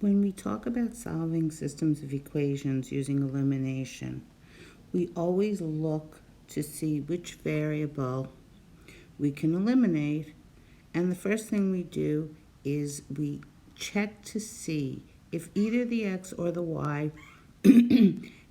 When we talk about solving systems of equations using elimination, we always look to see which variable we can eliminate. And the first thing we do is we check to see if either the x or the y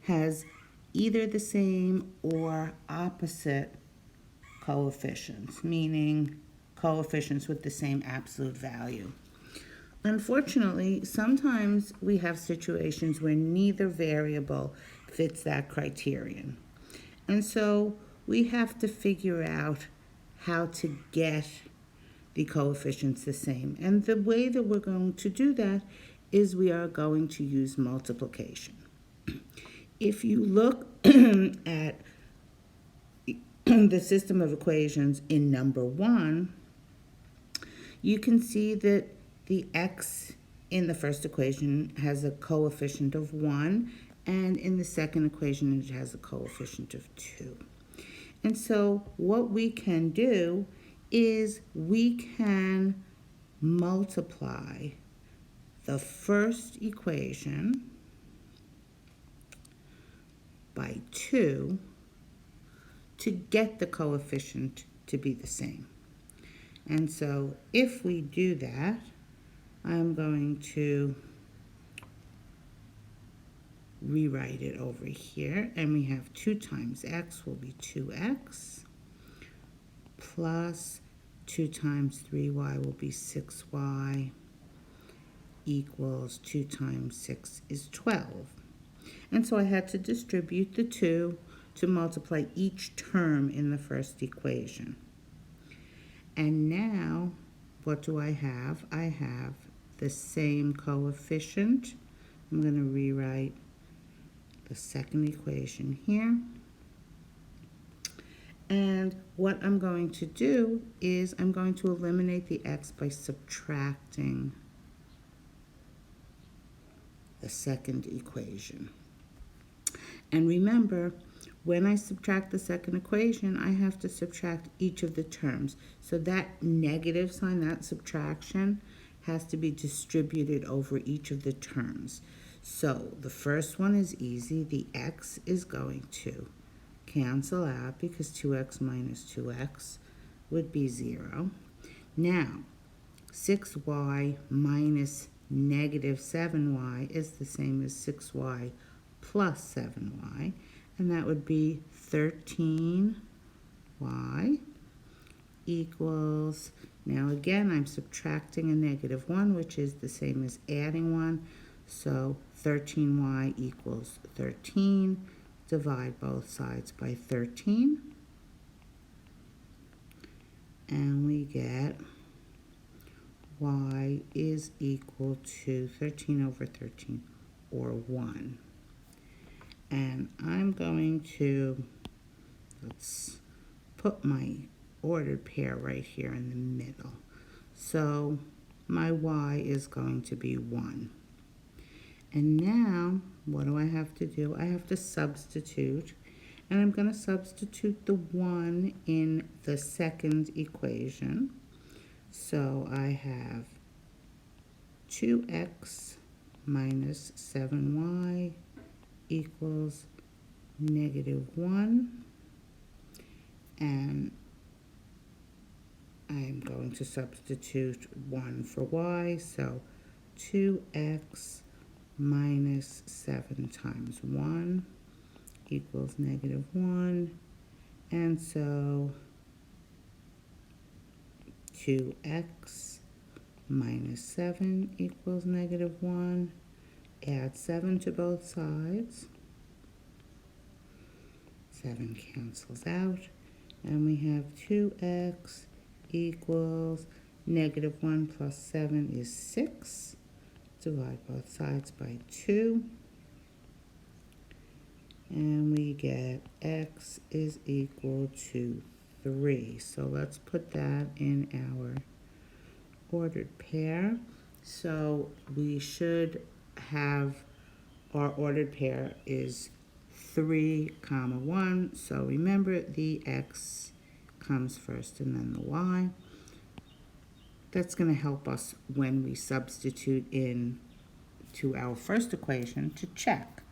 has either the same or opposite coefficients, meaning coefficients with the same absolute value. Unfortunately, sometimes we have situations where neither variable fits that criterion. And so we have to figure out how to get the coefficients the same. And the way that we're going to do that is we are going to use multiplication. If you look at the system of equations in number 1, you can see that the x in the first equation has a coefficient of 1, and in the second equation it has a coefficient of 2. And so what we can do is we can multiply the first equation by 2 to get the coefficient to be the same. And so if we do that, I'm going to rewrite it over here, and we have 2 times x will be 2x, plus 2 times 3y will be 6y, equals 2 times 6 is 12. And so I had to distribute the 2 to multiply each term in the first equation. And now, what do I have? I have the same coefficient. I'm going to rewrite the second equation here. And what I'm going to do is I'm going to eliminate the x by subtracting the second equation. And remember, when I subtract the second equation, I have to subtract each of the terms. So that negative sign, that subtraction, has to be distributed over each of the terms. So the first one is easy. The x is going to cancel out because 2x minus 2x would be 0. Now, 6y minus negative 7y is the same as 6y plus 7y, and that would be 13y equals, now again I'm subtracting a negative 1, which is the same as adding 1, so 13y equals 13. Divide both sides by 13, and we get y is equal to 13 over 13, or 1. And I'm going to, let's put my ordered pair right here in the middle. So my y is going to be 1. And now, what do I have to do? I have to substitute, and I'm going to substitute the 1 in the second equation. So I have 2x minus 7y equals negative 1, and I'm going to substitute 1 for y, so 2x minus 7 times 1 equals negative 1, and so 2x minus 7 equals negative 1. Add 7 to both sides. 7 cancels out, and we have 2x equals negative 1 plus 7 is 6. Divide both sides by 2, and we get x is equal to 3. So let's put that in our ordered pair. So we should have our ordered pair is 3, 1. So remember, the x comes first and then the y. That's going to help us when we substitute in to our first equation to check,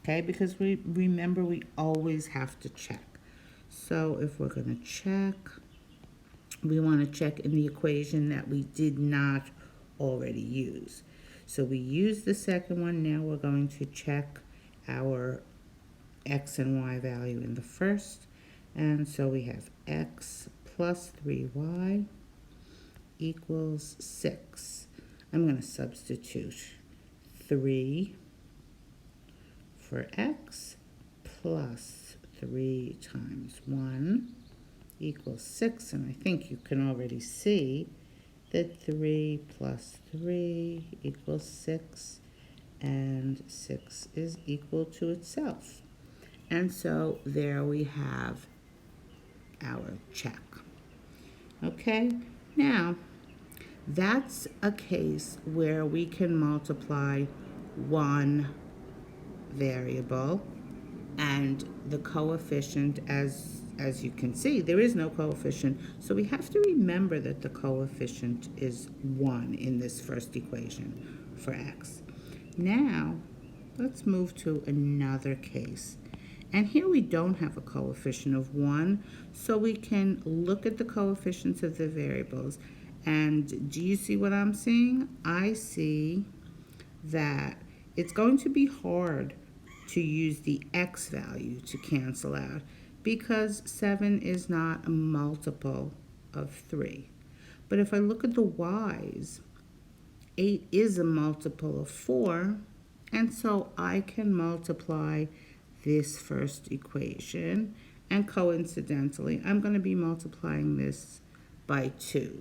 okay? Because we remember we always have to check. So if we're going to check, we want to check in the equation that we did not already use. So we used the second one. Now we're going to check our x and y value in the first. And so we have x plus 3y equals 6. I'm going to substitute 3 for x plus 3 times 1 equals 6. And I think you can already see that 3 plus 3 equals 6, and 6 is equal to itself. And so there we have our check. Okay, now that's a case where we can multiply one variable and the coefficient, as you can see, there is no coefficient. So we have to remember that the coefficient is 1 in this first equation for x. Now, let's move to another case. And here we don't have a coefficient of 1, so we can look at the coefficients of the variables. And do you see what I'm seeing? I see that it's going to be hard to use the x value to cancel out because 7 is not a multiple of 3. But if I look at the y's, 8 is a multiple of 4, and so I can multiply this first equation, and coincidentally, I'm going to be multiplying this by 2,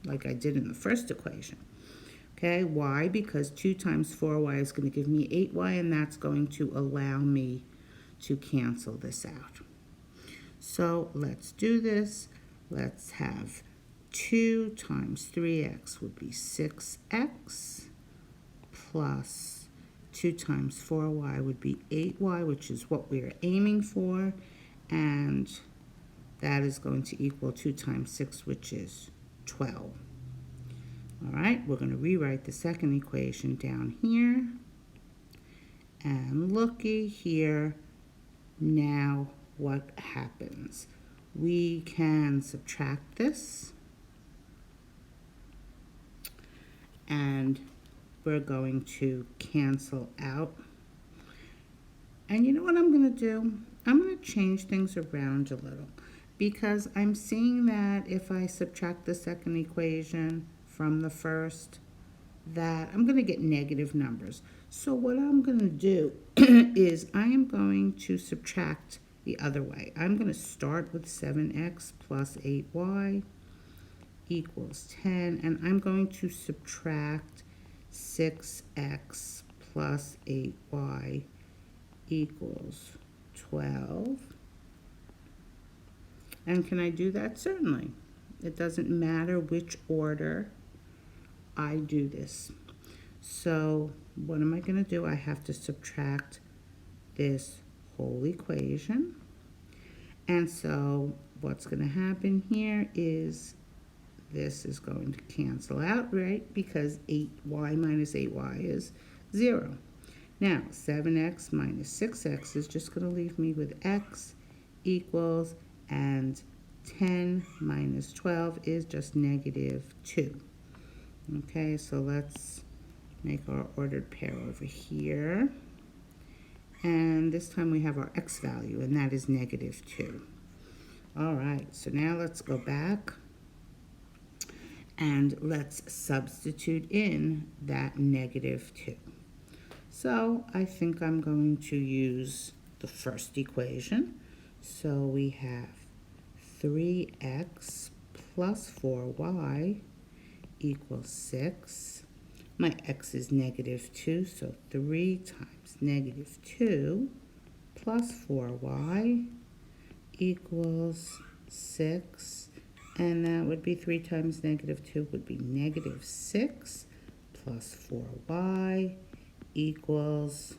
like I did in the first equation. Okay, why? Because 2 times 4y is going to give me 8y, and that's going to allow me to cancel this out. So let's do this. Let's have 2 times 3x would be 6x plus 2 times 4y would be 8y, which is what we're aiming for, and that is going to equal 2 times 6, which is 12. All right, we're going to rewrite the second equation down here, and looky here. Now what happens? We can subtract this, and we're going to cancel out. And you know what I'm going to do? I'm going to change things around a little, because I'm seeing that if I subtract the second equation from the first, that I'm going to get negative numbers. So what I'm going to do is I am going to subtract the other way. I'm going to start with 7x plus 8y equals 10, and I'm going to subtract 6x plus 8y equals 12. And can I do that? Certainly. It doesn't matter which order I do this. So what am I going to do? I have to subtract this whole equation. And so what's going to happen here is this is going to cancel out, right? Because 8y minus 8y is 0. Now, 7x minus 6x is just going to leave me with x equals, and 10 minus 12 is just negative 2. Okay, so let's make our ordered pair over here. And this time we have our x value, and that is negative 2. All right, so now let's go back and let's substitute in that negative 2. So I think I'm going to use the first equation. So we have 3x plus 4y equals 6. My x is negative 2, so 3 times negative 2 plus 4y equals 6. And that would be 3 times negative 2 would be negative 6 plus 4y equals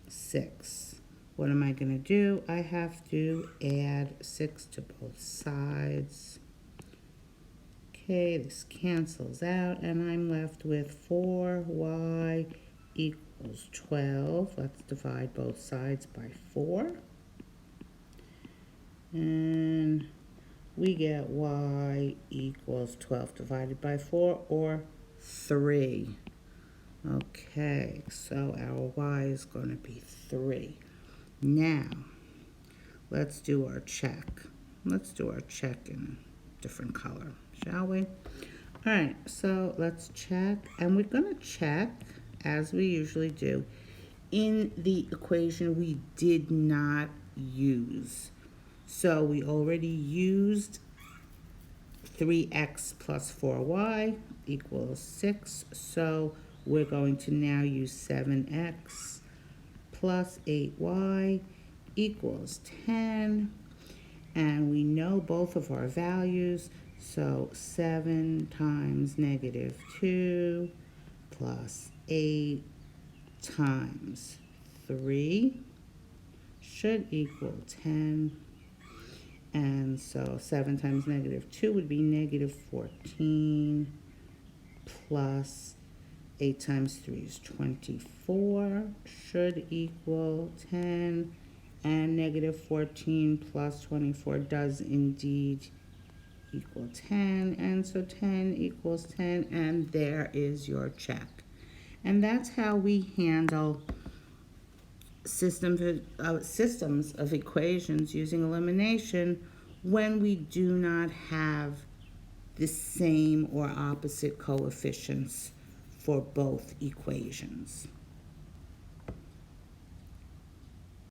6. What am I going to do? I have to add 6 to both sides. Okay, this cancels out, and I'm left with 4y equals 12. Let's divide both sides by 4. And we get y equals 12 divided by 4, or 3. Okay, so our y is going to be 3. Now, let's do our check. Let's do our check in a different color, shall we? All right, so let's check, and we're going to check, as we usually do, in the equation we did not use. So we already used 3x plus 4y equals 6, so we're going to now use 7x plus 8y equals 10, and we know both of our values, so 7 times negative 2 plus 8 times 3 should equal 10. And so 7 times negative 2 would be negative 14, plus 8 times 3 is 24, should equal 10. And negative 14 plus 24 does indeed equal 10. And so 10 equals 10, and there is your check. And that's how we handle systems of equations using elimination when we do not have the same or opposite coefficients for both equations.